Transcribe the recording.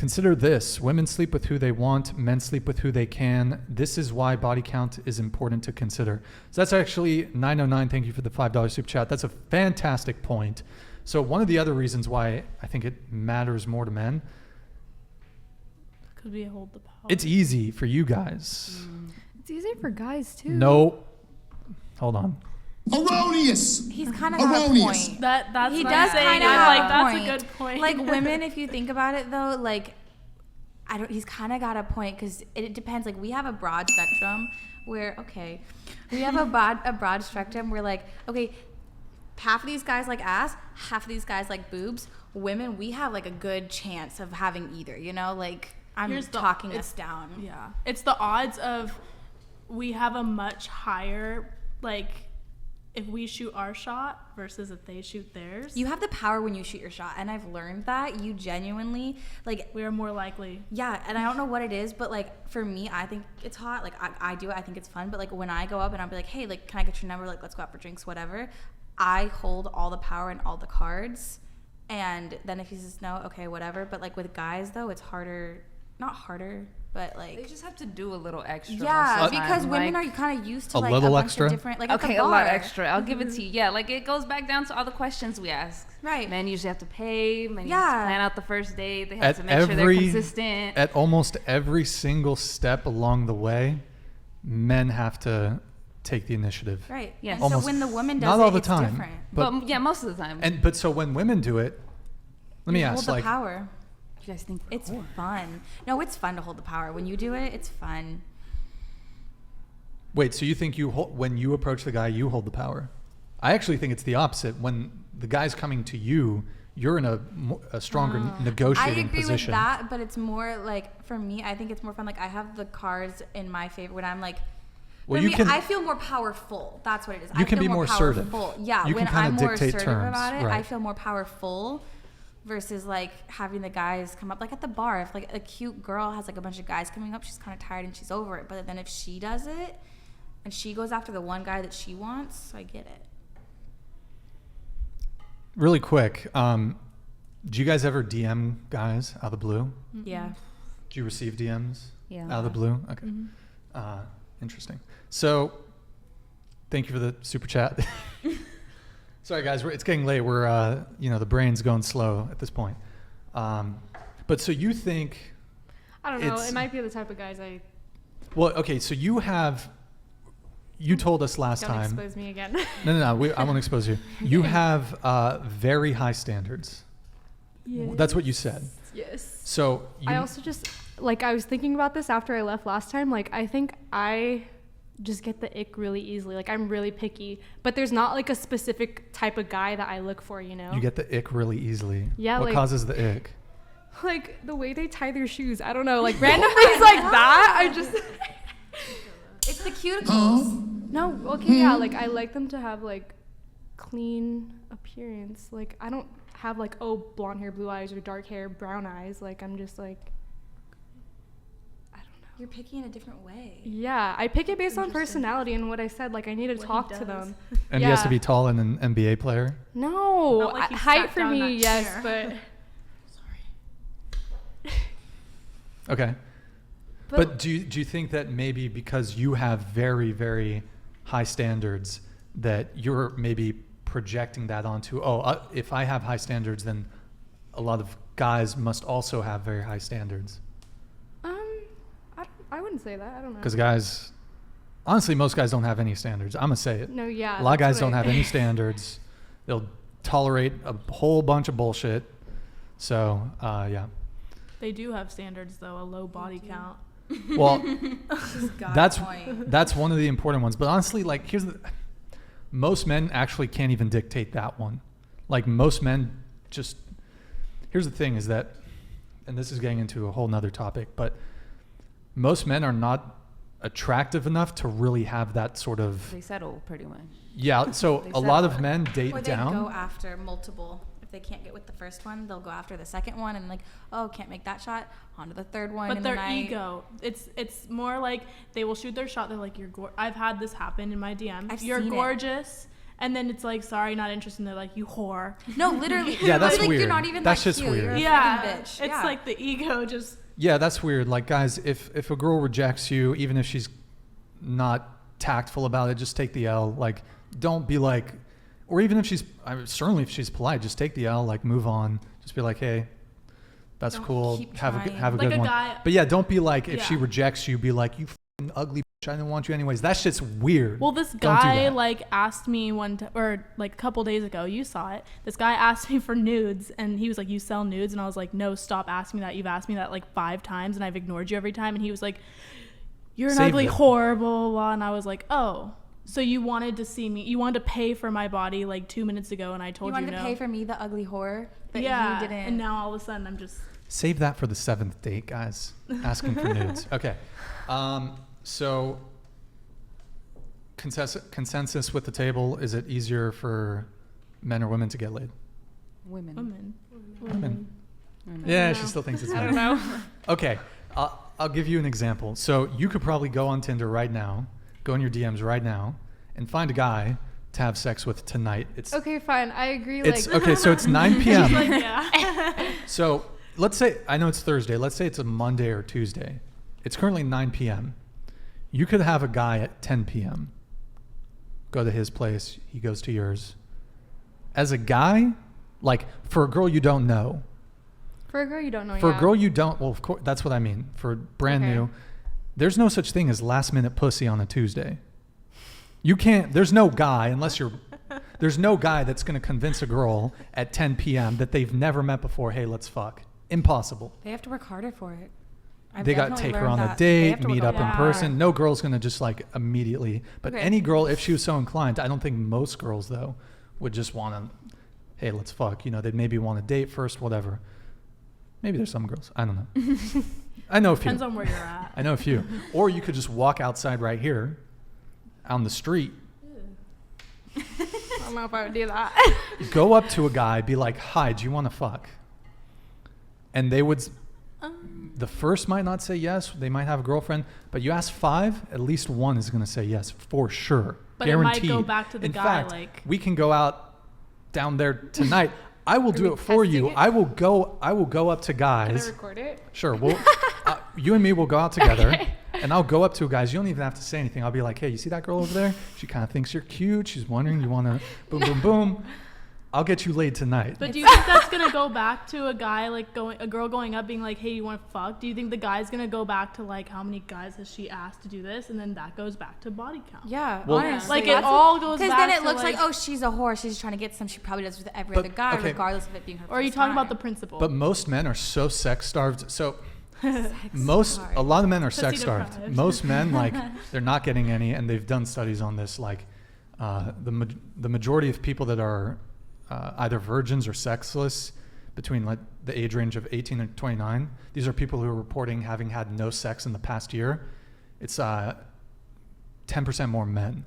Consider this. Women sleep with who they want. Men sleep with who they can. This is why body count is important to consider. So that's actually 909. Thank you for the $5 super chat. That's a fantastic point. So one of the other reasons why I think it matters more to men. Because we hold the power. It's easy for you guys. It's easy for guys too. No. Hold on. Erroneous. He's kind of got a point. That's he what does I'm saying. kind of I'm have like, a that's point. a good point. Like women, if you think about it though, like he's kind of got a point because it depends. Like we have a broad spectrum where we have a broad spectrum where like half of these guys like ass, half of these guys like boobs. Women, we have like a good chance of having either. You know, like I'm talking us down. Yeah, it's the odds of we have a much higher like. If we shoot our shot versus if they shoot theirs. You have the power when you shoot your shot. And I've learned that you genuinely, like... We are more likely. Yeah, and I don't know what it is, but, like, for me, I think it's hot. Like, I do it. I think it's fun. But, like, when I go up and I'll be like, hey, like, can I get your number? Like, let's go out for drinks, whatever. I hold all the power and all the cards. And then if he says no, okay, whatever. But, like, with guys, though, it's harder... Not harder... But like they just have to do a little extra. Yeah, because women are kind of used to like a little bunch extra. Of different, like okay, a lot extra. I'll give it to you. Yeah, like it goes back down to all the questions we ask. Right. Men usually have to pay. Men have to plan out the first date. They have At to make sure they're consistent. At almost every single step along the way, men have to take the initiative. Right. Yes. And so when the woman does not all the it's time, different. But yeah, most of the time. But so when women do it, let me ask, hold like, the power. You guys think it's fun? No, it's fun to hold the power. When you do it, it's fun. Wait, so you think when you approach the guy, you hold the power? I actually think it's the opposite. When the guy's coming to you, you're in a stronger negotiating position. I agree with that, but it's more like, for me, I think it's more fun. Like, I have the cards in my favor when I'm like, I feel more powerful. That's what it is. You can be more assertive. Yeah, you when can I'm more dictate assertive terms, about it, right. I feel more powerful. Versus like having the guys come up, like at the bar, if like a cute girl has like a bunch of guys coming up, she's kind of tired and she's over it. But then if she does it and she goes after the one guy that she wants, I get it. Really quick, do you guys ever DM guys out of the blue? Yeah. Do you receive DMs out of the blue? Okay. Interesting. So thank you for the super chat. Sorry, guys, it's getting late. We're, the brain's going slow at this point. But so you think... I don't know. It might be the type of guys I... Well, okay, so you told us last time... Don't expose me again. No, I won't expose you. You have very high standards. Yes. That's what you said. Yes. So I also just... Like, I was thinking about this after I left last time. Like, I think I... just get the ick really easily. Like, I'm really picky, but there's not like a specific type of guy that I look for, you know? You get the ick really easily. Yeah. What causes the ick? Like the way they tie their shoes. I don't know, like random things like that. I just it's the cuticles. No, okay, yeah, like I like them to have like clean appearance. Like I don't have like, oh, blonde hair, blue eyes, or dark hair, brown eyes. Like I'm just like, you're picking in a different way. Yeah, I pick it based on personality and what I said. Like, I need to talk to them. And he has to be tall and an NBA player? No. Like height for me, yes, but... Sorry. Okay. But do you think that maybe because you have very, very high standards that you're maybe projecting that onto, if I have high standards, then a lot of guys must also have very high standards? I wouldn't say that. I don't know. Because guys, honestly, most guys don't have any standards. I'm going to say it. No, yeah. A lot of guys don't have any standards. They'll tolerate a whole bunch of bullshit. So, yeah. They do have standards, though, a low body count. Well, that's one of the important ones. But honestly, like, most men actually can't even dictate that one. Like, most men just... Here's the thing is that, and this is getting into a whole nother topic, but most men are not attractive enough to really have that sort of... They settle pretty much. Yeah, so a lot of men date down. Or they go after multiple. If they can't get with the first one, they'll go after the second one and like, oh, can't make that shot, on to the third one. But their ego, it's more like they will shoot their shot. They're like, I've had this happen in my DM. You're gorgeous. And then it's like, sorry, not interested. And they're like, you whore. No, literally. Yeah, that's like, weird. You're not even That's that just cute. weird. You're a Yeah, freaking it's bitch. like the ego just. Yeah, that's weird. Like, guys, if a girl rejects you, even if she's not tactful about it, just take the L. Like, don't be like, or even if certainly if she's polite, just take the L. Like, move on. Just be like, hey, that's Don't cool. keep Have a trying. have a Like good a one. guy- But yeah, don't be like, if she Yeah. rejects you, be like, you fucking ugly bitch, I didn't want you anyways. That shit's weird. Well, this Don't do guy that. like asked me or like a couple days ago, you saw it. This guy asked me for nudes, and he was like, "You sell nudes?" And I was like, "No, stop asking me that. You've asked me that like 5 times, and I've ignored you every time." And he was like, "You're an Saved ugly it. whore, blah blah blah." And I was like, "Oh, so you wanted to see me? You wanted to pay for my body like 2 minutes ago, and I You told you, wanted no." to pay for me, the ugly whore, but yeah, you didn't. and now all of a sudden I'm just. Save that for the 7th date, guys. Asking for nudes. Okay. So consensus with the table, is it easier for men or women to get laid? Women. Women. Yeah, she still thinks it's men. I don't know. Okay. I'll give you an example. So you could probably go on Tinder right now, go in your DMs right now, and find a guy to have sex with tonight. Okay, fine. I agree. It's Like, okay. So it's 9 p.m. Like, yeah. So let's say, I know it's Thursday. Let's say it's a Monday or Tuesday. It's currently 9 p.m. You could have a guy at 10 p.m. Go to his place. He goes to yours. As a guy, like for a girl you don't know, for a girl you don't know. for yeah. a girl you don't, well, of course, that's what I mean. For brand Okay. new, there's no such thing as last minute pussy on a Tuesday. You can't, there's no guy, there's no guy that's going to convince a girl at 10 p.m. that they've never met before, hey, let's fuck. Impossible. They have to work harder for it. I've They got to definitely take her learned on a that. They have date, to work meet up in hard. person. No girl's going to just like immediately. But Okay. any girl, if she was so inclined, I don't think most girls though would just want to, hey, let's fuck. You know, they'd maybe want to date first, whatever. Maybe there's some girls. I don't know. I know a few. Depends on where you're at. I know a few. Or you could just walk outside right here on the street, I don't know if I would do that. go up to a guy, be like, hi, do you want to fuck? And they would, the first might not say yes. They might have a girlfriend, but you ask 5, at least 1 is going to say yes for sure. But it might Guaranteed. go back to the In guy, fact, like- we can go out down there tonight. I will do we it for you. testing it? I will go up to Can guys. I record it? Sure. Well, you and me will go out together, and I'll go up to guys. You don't even have to say anything. I'll be like, hey, you see that girl over there? She kind of thinks you're cute. She's wondering, you want to boom, boom, boom. I'll get you laid tonight. But do you think that's gonna go back to a guy like a girl going up being like, "Hey, you want to fuck?" Do you think the guy's gonna go back to like, how many guys has she asked to do this, and then that goes back to body count? Yeah, Well- honestly. Like, it all goes Because back then it to, looks like, like- oh, she's a whore. She's trying to get some. She probably does with every But, other guy, okay. regardless of it being her. Or are you first talking about the time. principle? But most men are so sex starved. So starved. a lot of men are Pussy sex starved. deprived. Most men, like, they're not getting any, and they've done studies on this. Like, the majority of people that are either virgins or sexless between like the age range of 18 and 29, these are people who are reporting having had no sex in the past year. It's 10% more men.